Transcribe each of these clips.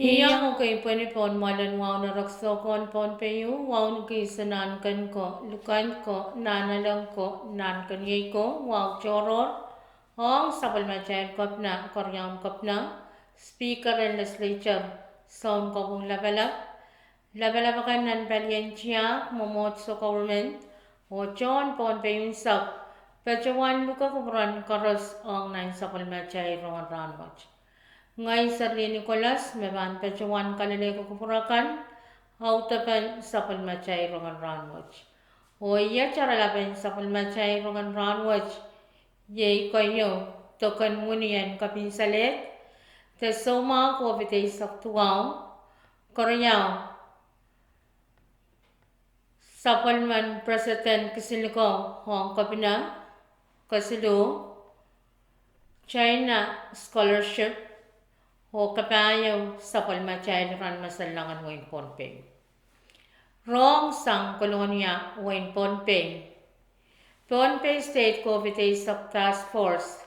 Iya ko kay panipon malan wow na raksokon Pohnpei wow kay sanan kan ko lukan ko nanalang ko nan kan yay ko wow choror hong sabal machayan kop na koryam kop na speaker and legislature sound ko kung labala kan nan palyan chiya momot so government o John Pohnpei yung sab pachawan luka kubran karos ong nine sabal machay rongan Rahnwet ngay sarli Nicolas meban pecuan kalile ko kupurakan hautapan sapal macay rongan Rahnwet. O iya cara laban sapal macay rongan Rahnwet. Ye kayo tokan munian kapinsalet te soma ko vitay saktuaw koryaw sapal man president kisilko hong kapina kasilu China scholarship o kapayaw sa palmachay ran masalangan wain Pohnpei. Rong sang kolonya wain Pohnpei. Pohnpei State COVID Task Force.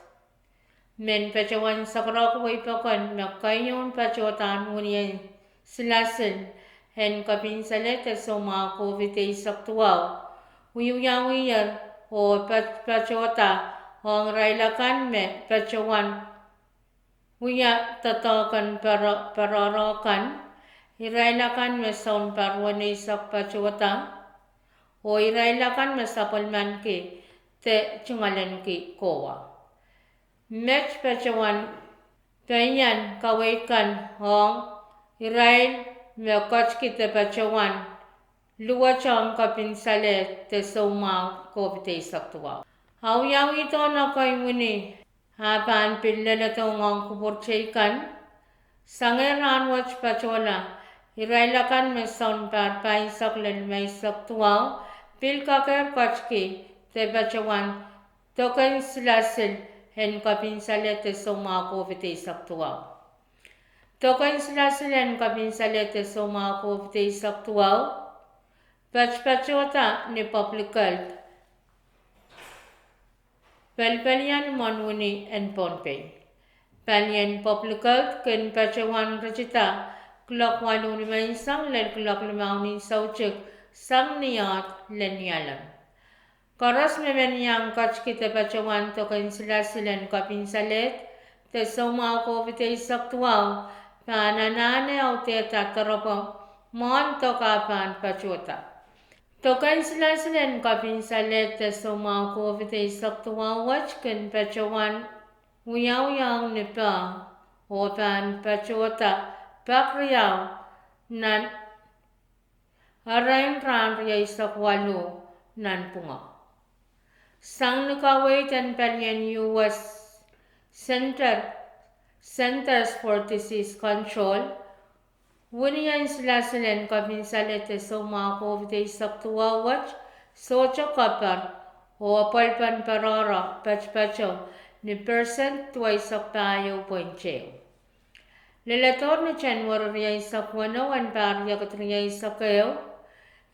Men pachawan sa karok way pakan makayon pachotan unian silasin hen kapinsalet sa mga COVID saktuaw. Uyuyawiyar o pachota o ang railakan me pachawan Uya tatakan pararokan, irailakan mesaun parwane sak pachuata, o irailakan mesapalman ki te chungalan ki kowa. Mech pachawan penyan kawaikan hong irail mekoch ki te pachawan luwa chang kapinsale te soma kopite saktuwa. Hauyaw ito na kay muni. Hapan pillala tong kuburchaikan sangai Rahnwet pachola irailakan meson parpai saklen mai saktuaw pil kaker kochki te pachawan token silasil hen kapinsale te soma kovite saktuaw token silasil hen kapinsale te soma kovite saktuaw pachota ni public health Palpalian Manwini and Pohnpei. Palian Public Health ken pachawan rachita klok walo ni maisang len klok limaw ni sauchuk sang niyat len yalam. Karas memen yang kach kita pachawan to ken sila silen kapinsalet te soma ko vitay saktuaw pananane au te tatarapong mon to kapan pachota. Tokan silan kapinsalet te soma ko vitay saktuaw wach ken pachawan uyaw nipa o pan pachota pakriyaw nan arayin ran riyay sakwalu nan punga. Sang nakaway tan palyan US Centers for Disease Control Wuniyan sila silen kapinsalet te soma ko vitay saktuaw wach socho kapar o palpan parara pachpacho ni percent tuay saktayo poncheo. Lelator ni January riyay sakwano an parya katriyay sakeo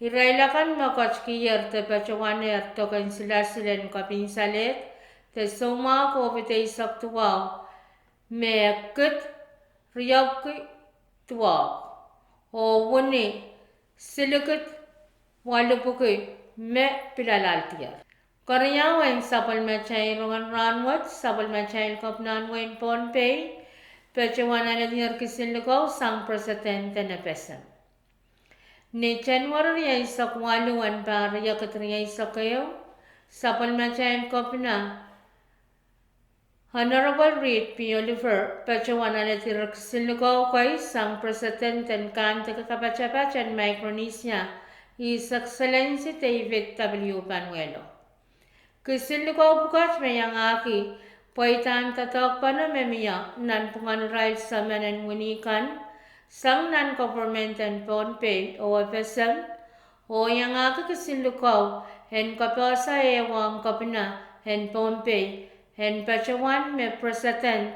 irailakan makachkiyar te pachawaner tokan sila silen kapinsalet te soma ko vitay saktuaw me kut riyabki tuaw. O wuni silikit walupuki me pilalaltiyar. Karyawan sapal machay rongan Rahnwet, sapal machay kopnan wain Pohnpei, pechawana na diyar kisilikaw sang presidente na pesan. Ni January ay sakwaluan para yakatriyay sakayo, sapal machay kopna Honorable Reed P. Oliver, pachawana na tirak silikaw kay sang presidente kan tagakapachapacan Micronesia, His Excellency David W. Panuelo. Kisilikaw bukas mayang aki, paitan tatak panamemiya nan punganral sa mananmunikan, sang non-government and Pohnpei o FSM, o yang aki kisilikaw en kapasa ewang kapina en Pohnpei, en pachawan me president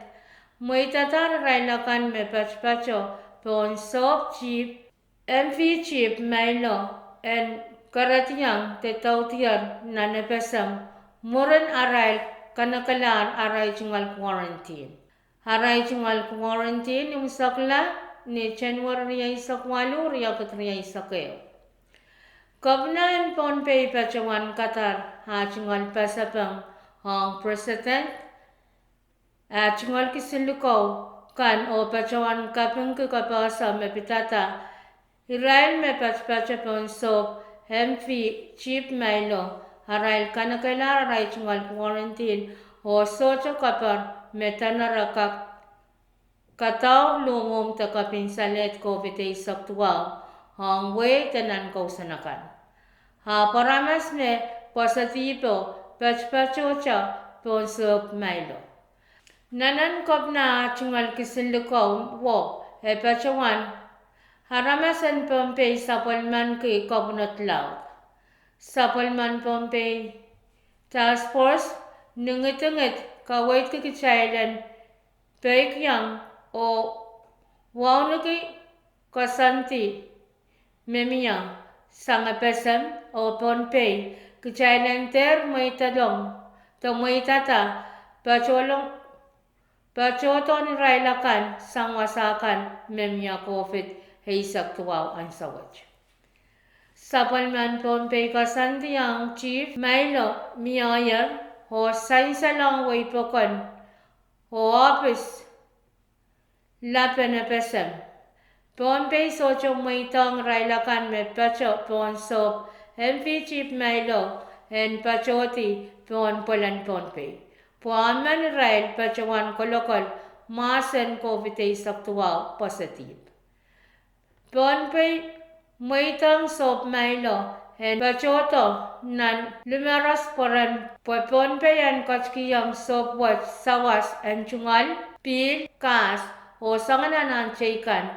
Muitatar railakan me pachpacho pon sop chip MV chip Milo and Karatiang te tautiar na nepesam muran aral kanakalar aray chungal quarantine. Aray chungal quarantine yung sakla ni January ay sakwalu riyakat riyay sakeo. Kabnayan Pohnpei pachawan Qatar ha chungal pasapang ang president at chungal kisilukaw kan o pachawan kapang kakapasa mepitata Israel me pachpachapon sop MV Chief Milo Harail kanakailar aray chungal quarantine o socho kapar metanarakak kataw lumom takapinsalet COVID saktual ang way tanan kausanakan. Ha paramas me positibo pachpachocha pon sop Milo. Nanan kop na chungal kisilukaw wo e pachawan Haramasan Pohnpei Sapolman kay Coconut Cloud. Sapolman Pohnpei Task Force nungit-ngit kawait kikitsailan paikyang o waunaki kasanti memiyang sangapesam o Pohnpei kitsailan ter may talong tong may tata pachoton railakan sangwasakan memya COVID Heisak tuwaw ang sawaj. Sapalman Pohnpei kasanti ang Chief Milo Miyayar o sainsalang waypokon o office lapenapesem. Pohnpei sochong maitang railakan me pacho pon sop MV Chief Milo and pachoti pon polan Pohnpei. Puaman rail pachawan kolokol masen COVID Heisak tuwaw positive. Pohnpei maitang sop Milo and pachoto nan lumeras poran po Pohnpei and kachkiyang sop watch sawas and chungal pil kas o sanganan ang chaykan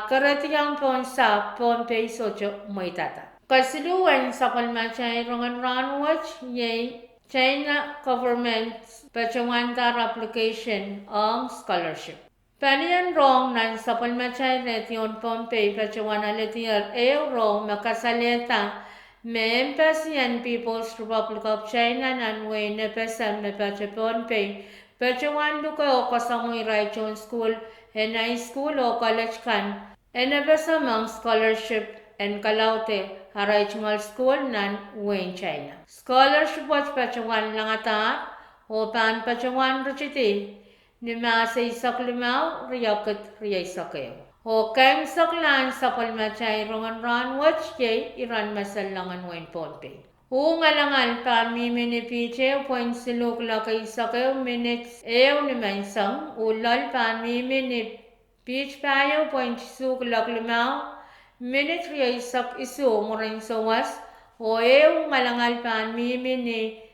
karatiyang pon sa Pohnpei socho maitata. Kasiluan sa palmachay Rongen Rahnwet yay China government pachawantar application ang scholarship. Panian rong nan sa palmachay retion Pohnpei pachawana letiyar rong makasaleta me Empasian People's Republic of China nan way nepesam ne pacha Pohnpei pachawan luka o kasamoy Raichon School and high school o college kan nepesam ang scholarship and kalaute haray chungal school nan way China. Scholarship watch pachawan langata o pan pachawan ruchiti ni mga sa isak limaw, riyakat riyay sakyo. O kayang saklan sa palmachay Rongen Rahnwet jay iran masalangan wain Pohnpei. Ungalangan pa miminipiche point siluk lakay sakyo minutes ni mansang ulal pa miminipiche payo point suk lak limaw minutes riyay sak isu murain sawas o ngalangal pa mimini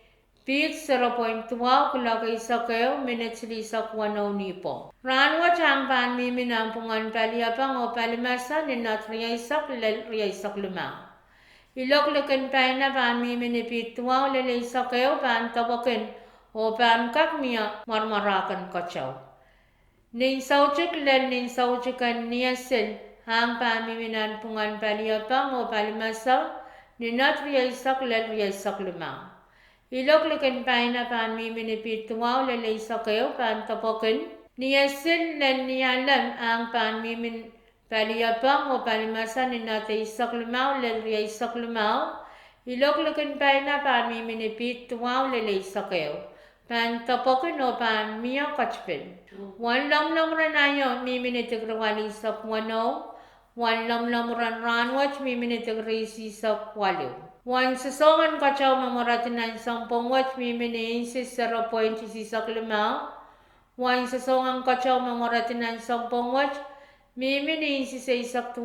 Pit 0.2 kulakay sakyo minutes lisak 1 nipo. Rahnwet ang pan miminampungan paliyapang o palimasa ni nat riyaisak riyaisak lumaw. Iloklukin pa na pan miminipit 2 lalay sakyo pan tabakin o pan kakmiya marmarakan kachaw. Ning sauchik nin sauchikan niyasil ang pan miminampungan paliyapang o palimasa ni nat riyaisak riyaisak lumaw. Iloklukin pa na pan miminipit tuwaw lalay sakyo pan tapokin. Niyasin lan niyalam ang pan mimin paliyapang o palimasa ni natay saklumaw lalay saklumaw. Iloklukin pa na pan miminipit tuwaw lalay sakyo pan tapokin o pan miya kachpin. Wan lam ranayo miminitigrawaling sak 1 wan lam ran Rahnwet miminitigrisi sak 8. Wan sasongan kachaw mamoratinan sampung watch miminiin si 0.6 limaw. Wan sasongan kachaw mamoratinan sampung watch miminiin si 12.8.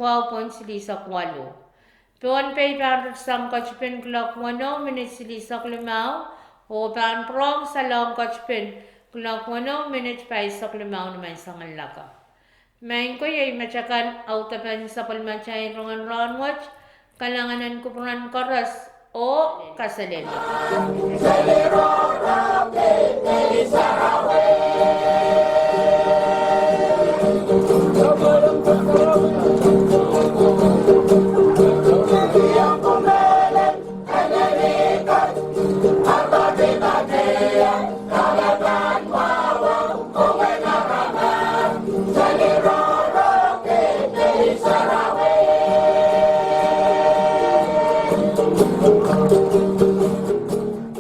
Pohnpei pan sang kachpin clock 1 minutes lisak limaw o pan prong salam kachpin clock 1 minutes pa isak limaw naman sangan laka. Main ko yay machakan autapan sa palmachay Rongen Rahnwet kalanganan kupunan karas o kasalena.